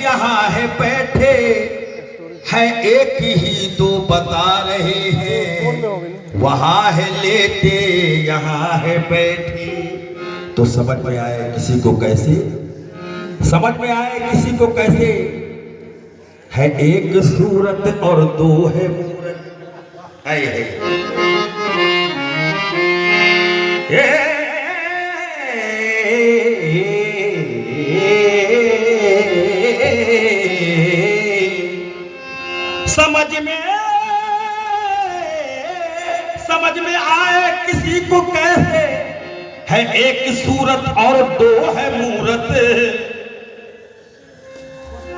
यहाँ है बैठे है, एक ही दो बता रहे हैं। वहाँ है लेटे यहाँ है बैठे। तो समझ में आए किसी को कैसे, समझ में आए किसी को कैसे। है एक सूरत और दो है मूरत। समझ में आए किसी को कैसे। है एक सूरत और दो है मूरत।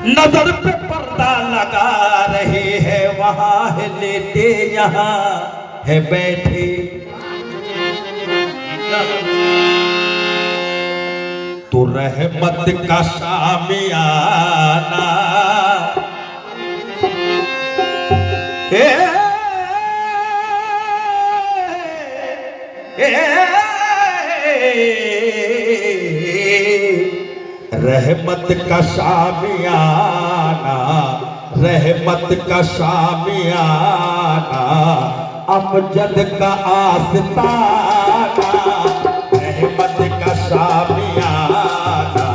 नजर पे पर्दा लगा रहे हैं, वहां है लेटे यहाँ है बैठे। तो रहमत का शामियाना रहमत का शामियाना, रहमत का शामियाना, अमजद का आस्ताना। रहमत का शामियाना,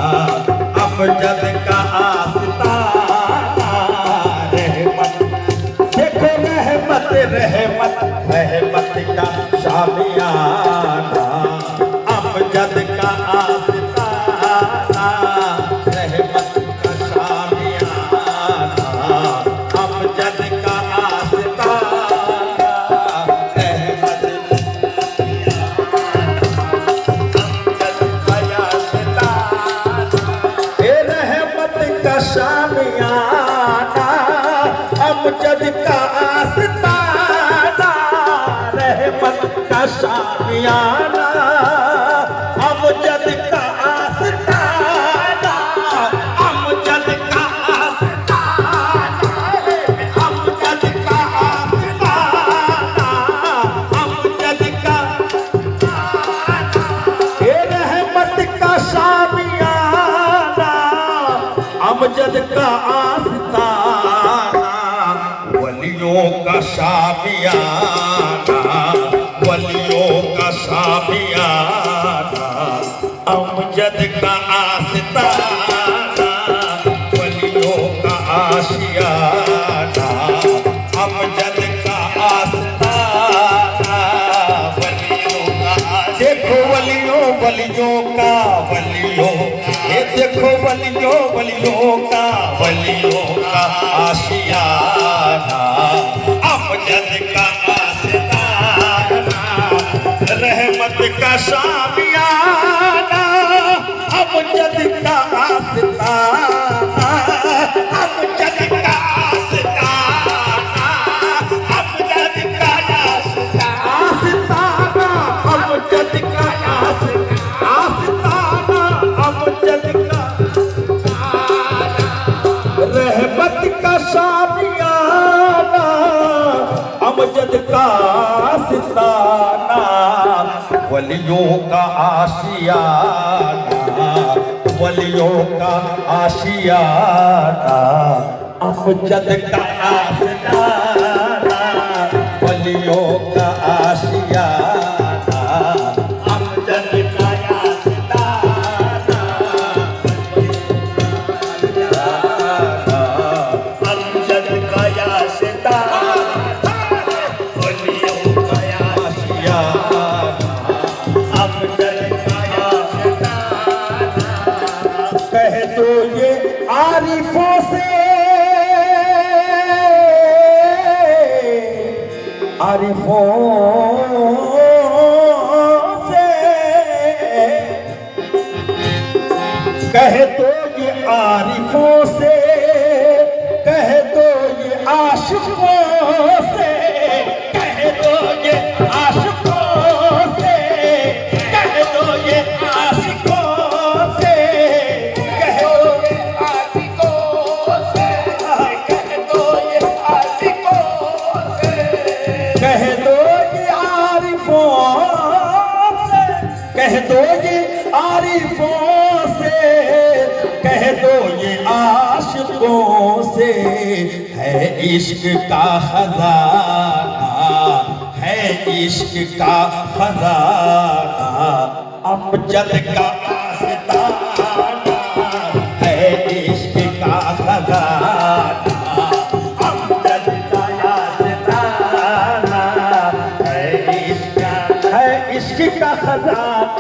अमजद का आस्ताना। रहमत देखो रहमत रहमत रहमत का शामियाना, अमजद का आस्ताना। अमजद का आस्ताना, रहमत का शामियाना, अमजद का आस्ताना, अमजद का आस्ताना, अमजद का आस्ताना, अमजद का रहमत का शामियाना, अमजद का आस्ताना। वलियों का शामियाना, वलियों का शामियाना, अमजद का आस्ताना। वलियों का आशियाना, अमजद का आस्ताना। वलियों का देखो वलियों वलियों का वलियों, ये देखो वलियों वलियों का वलियों का आशियाना, अमजद का आस्ताना। रहमत का शामियाना, अमजद का आस्ताना, अमजद का आस्ताना, अमजद का आस्ताना, अमजद का आस्ताना, अमजद का रहमत का शामियाना, अमजद का आस्ताना। वलियों का आशियाना, वलियों का आशियाना, अमजद का आस्ताना। वलियों का आशियाना, अमजद का आस्ताना। अमजद का आस्ताना, वलियों का आशियाना, अमजद का आस्ताना। कह दो ये आरिफों से, आरिफों से कह दो ये आरिफों से, कह दो ये आशिकों से, कह दो ये आशिकों से, कह दो ये आशिकों से, कह दो ये आशिकों से, कह दो ये आशिकों से, कह दो ये आरिफों से, कह दो ये आरिफों से, कह दो ये आशिकों से है इश्क का खजाना, है इश्क का खजाना, अमजद का आस्ताना, है इश्क का खजाना, अमजद का आस्ताना, है इश्क का खजाना,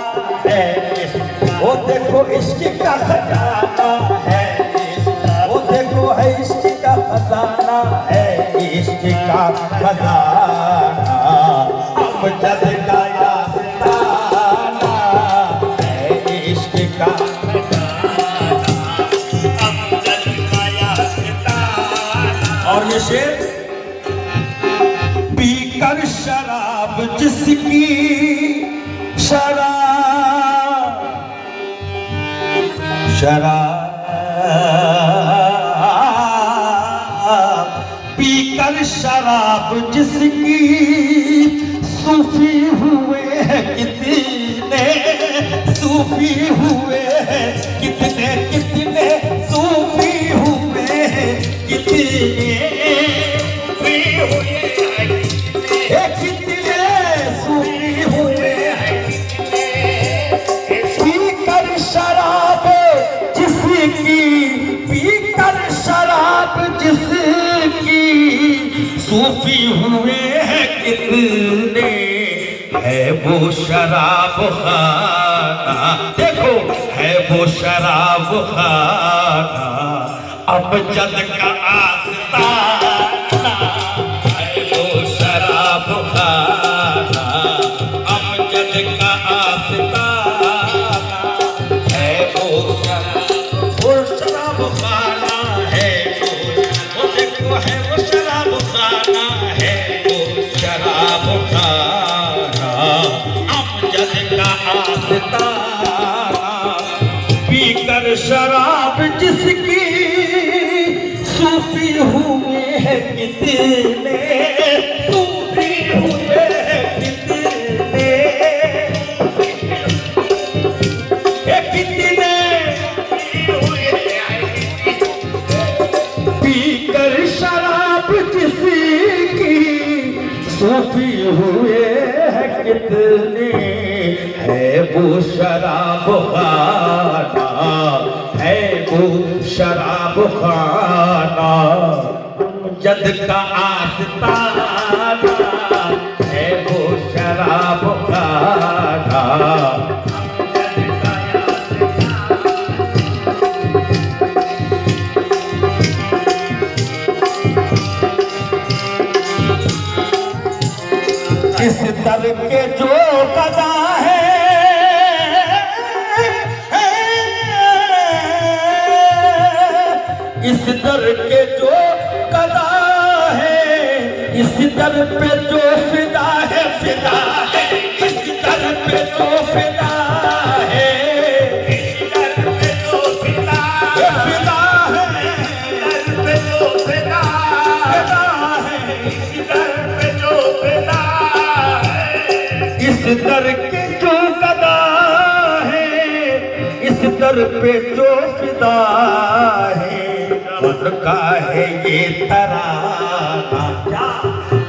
है इश्क। वो देखो इश्क का खजाना है, वो देखो है इश्क का खजाना है, इश्क का खजाना, अमजद का आस्ताना, है इश्क का खजाना, अमजद का आस्ताना। और ये शेर, पीकर शराब जिसकी शराब पीकर शराब जिसकी सूफी हुए हैं कितने, सूफी हुए हैं कितने, कितने सूफी हुए हैं कितने, कितने सूफी हुए हैं, पीकर शराब जिसकी, पीकर शराब जिसकी सूफी हुए हैं कितने, है वो शराब खाना, देखो है वो शराब खाना, अमजद का आस्ताना, है वो शराब खाना, अमजद का आस्ताना, है वो शराब खाना है, वो देखो है वो शराब खाना है, वो शराब खाना, अमजद का आस्ताना, पीकर शराब जिसकी सूफी हुए हैं कितने, सूफी हुए हैं कितने, कितने पीकर शराब जिसकी सूफी हुए हैं कितने, है वो शराब खाना, है वो शराब खाना, अमजद का आस्ताना, है वो शराब खाना, इस दर के जो कदा है, इस दर के जो कदा है, इस दर पे जो फिदा है, फिदा है, इस दर पे जो फिदा है, इस दर पे जो फिदा है, फिदा है, इस दर पे जो फिदा है, इस दर पे जो फिदा है, इस दर के जो कदा है, इस दर पे जो फिदा है, उनका है ये तराना,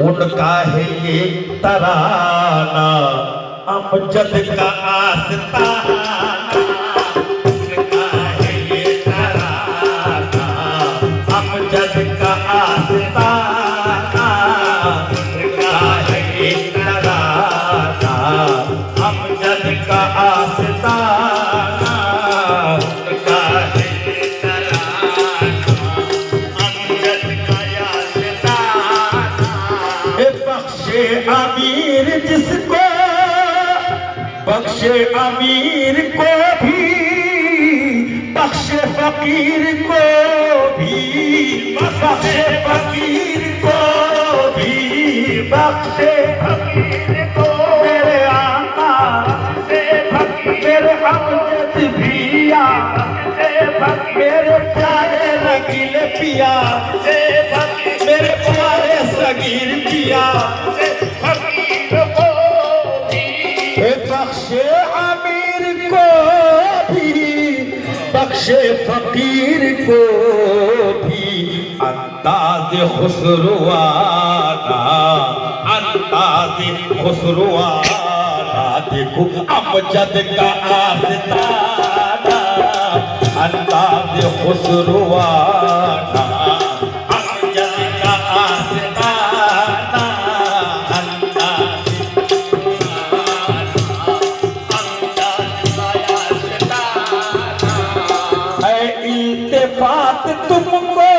उनका है ये तराना, अमजद का आस्ताना, उनका है ये तराना, अमजद का आस्ताना, उनका है ये तराना, अमजद का आस्ताना, उनका है ये तराना, अमजद का आस्ताना। बख्शे अमीर जिसको, बख्शे अमीर को भी, बख्शे फकीर को भी, बख्शे फकीर को भी, बख्शे फकीर को, मेरे आका से फकीर, मेरे अमजद पिया से फकीर, मेरे प्यारे रंगील पिया से फकीर, मेरे प्यारे सगीर पिया से फकीर को भी, बख्शे अमीर को भी, बख्शे फकीर फकीर को भी अंदाज खुसरुआना, अंदाज खुसरुआना, देखो अमजद का आस्ताना, अंदाज खुसरुआना, अमजद का आस्ताना, अंदाज है इल्तिफात तुमको,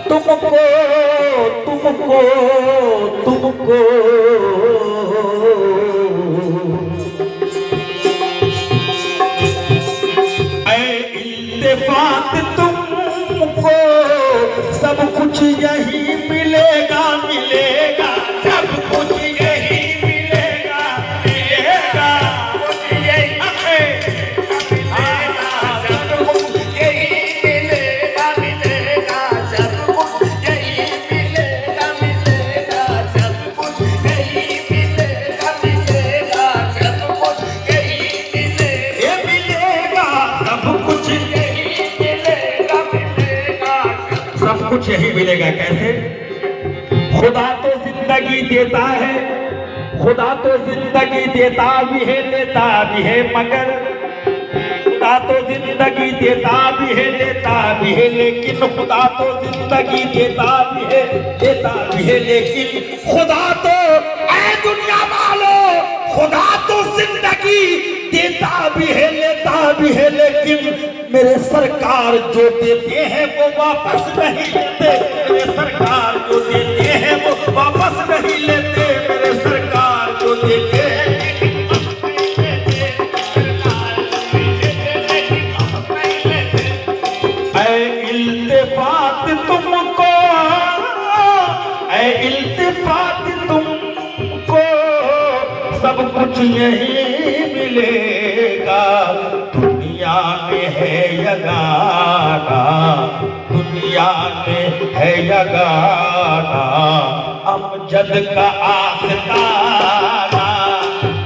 तुमको, तुमको, तुमको, है इल्तिफात तुमको, सब कुछ यही मिलेगा, मिलेगा, सब कुछ यही मिलेगा, मिलेगा, कुछ यही मिलेगा। कैसे? खुदा तो जिंदगी देता है, खुदा तो जिंदगी देता भी है, लेता भी है, मगर खुदा तो जिंदगी देता भी है, लेता भी है, लेकिन खुदा तो जिंदगी देता भी है, लेता भी है, लेकिन खुदा तो, ऐ दुनिया वालों, खुदा तो जिंदगी देता भी है, लेता भी है, लेकिन मेरे सरकार जो देते हैं वो वापस नहीं लेते, मेरे सरकार जो देते हैं वो वापस नहीं लेते, मेरे सरकार जो देते हैं ऐ इल्तिफात तुमको, ऐ इल्तिफात तुमको, सब कुछ यही मिलेगा, दुनिया में है यगाना, दुनिया में है यगाना, अमजद का आस्ताना,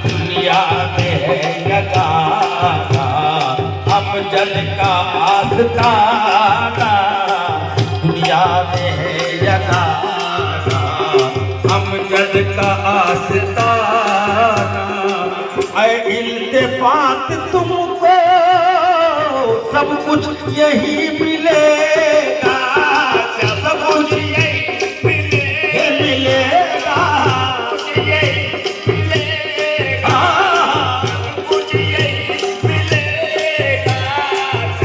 दुनिया में है यगाना, अमजद का आस्ताना, दुनिया में है यगाना, अमजद का आस्ताना, ऐ इल्तिफात तुमको, सब कुछ यही मिलेगा, सब कुछ यही मिलेगा, यही मिलेगा, कुछ यही मिलेगा,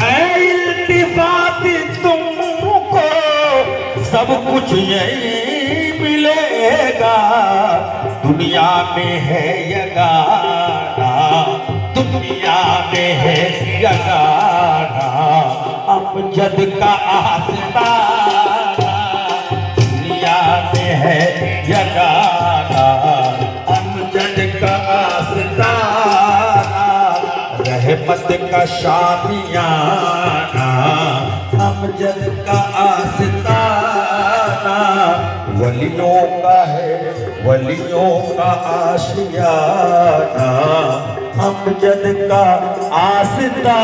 ऐ इल्तिफात तुमको, सब कुछ यही मिलेगा, दुनिया में है यगाना, दुनिया में है यगाना, अमजद का आस्ताना, दुनिया में है यगाना, अमजद का आस्ताना, रहमत का शामियाना, अमजद का आस्ताना, वलियों का है, वलियों का आशियाना, अमजद का आस्ताना।